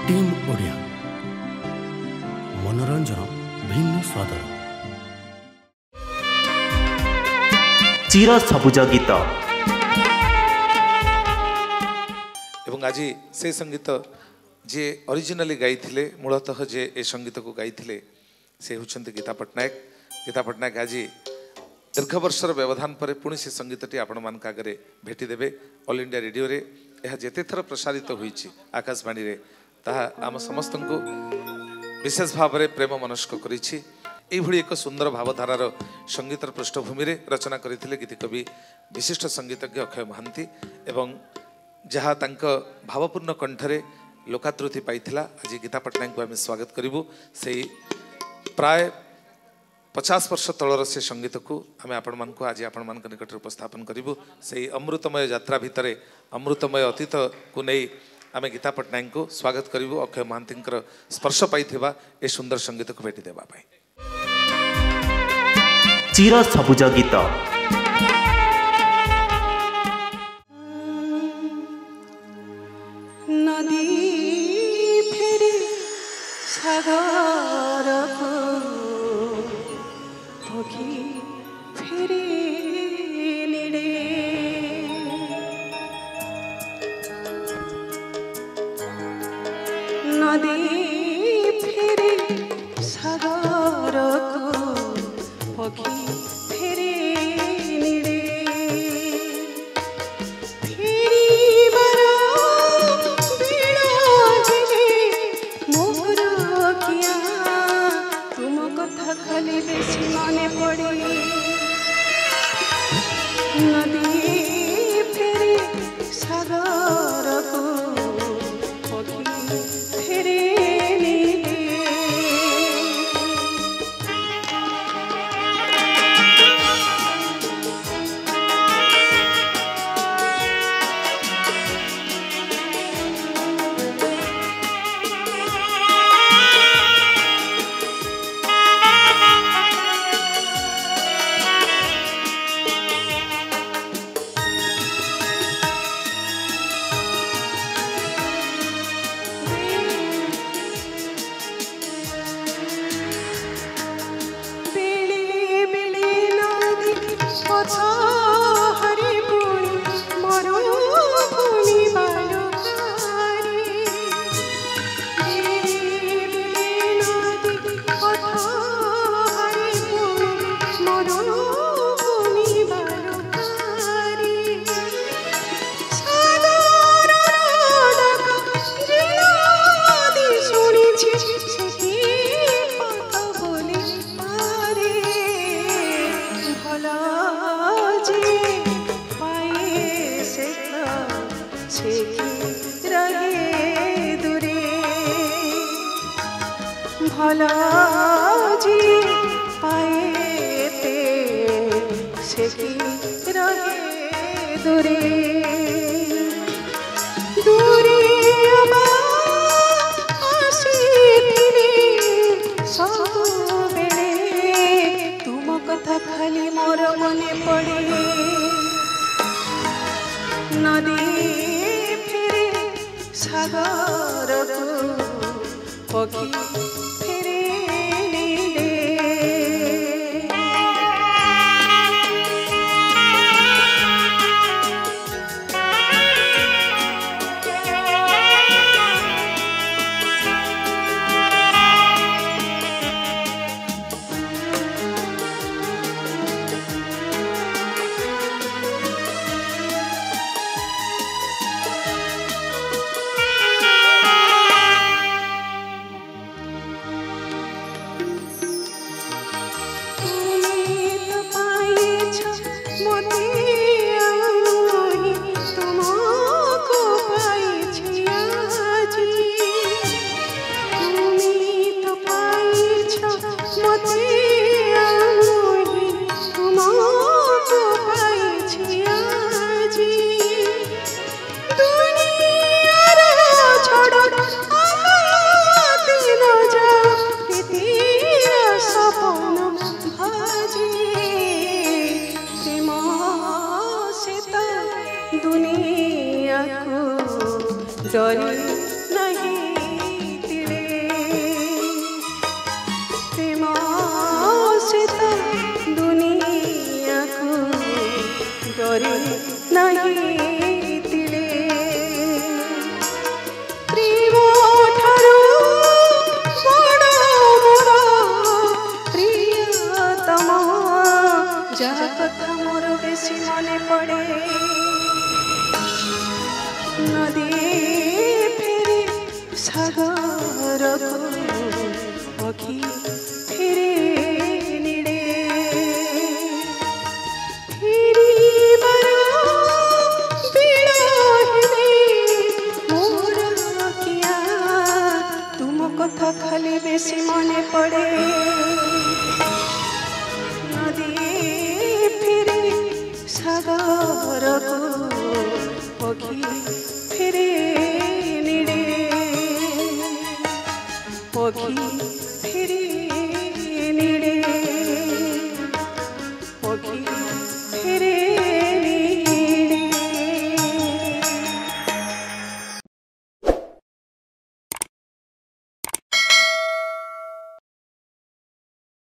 Team Odia मनोरंजन भिन्न स्वादर चिर सबुज गीत एवं आज से संगीत जे ओरिजिनली गाई मूलतः जे ए संगीत को गाई से होचंती गीता पट्टनायक आज दीर्घ वर्षर व्यवधान पर पुणी से संगीतटी आपण मान आगे भेटिदेवे ऑल इंडिया रेडियो रे यह जेते थर प्रसारित होईछि आकाशवाणी रे ताहा आम समस्त को विशेष भाव में प्रेम मनस्क करिछि। एभली एक सुंदर भावधारार संगीतर पृष्ठभूमि रे रचना करथिले गीत कवि विशिष्ट संगीतज्ञ अक्षय महांती एवं जहाँ तांक भावपूर्ण कंठरे लोकादृति पाइथिला। आज गीता पट्टनायक को आम स्वागत करूँ से प्राय 50 वर्ष तलर से संगीत को आम आपण मानक आज आपण मान निकट उपस्थापन करूँ से अमृतमय यात्रा भितर अमृतमय अतीत को नहीं आम गीता पट्टनायक को स्वागत करूँ अक्षय महांती स्पर्श पाई ए सुंदर संगीत को भेटी देवा पाई। चिर सबुज गीत नदी फेरी सागर को पक्षी फेरी निड़े नदी फेरी सागर को पक्षी फेरी निड़े खाली बेसी मने पड़े नदी फेरी सागर को पक्षी फेरी भला जी पाएते से रहे दूरे दूरे सब बेले तुम कथा खाली मोर मने पड़े नदी फेरे सागर को पक्षी दुनिया को डर नहीं ସାଗରକୁ ପକ୍ଷୀ ଫେରେ ନିଡ଼େ ଫେରିବାର ବେଳ ହେଲେ ମୋର କିଆ ତୁମ କଥା ଖାଲି ବେଶୀ ମନେ ପଡ଼େ ନଦୀ ଫେରେ ସାଗରକୁ ପକ୍ଷୀ ଫେରେ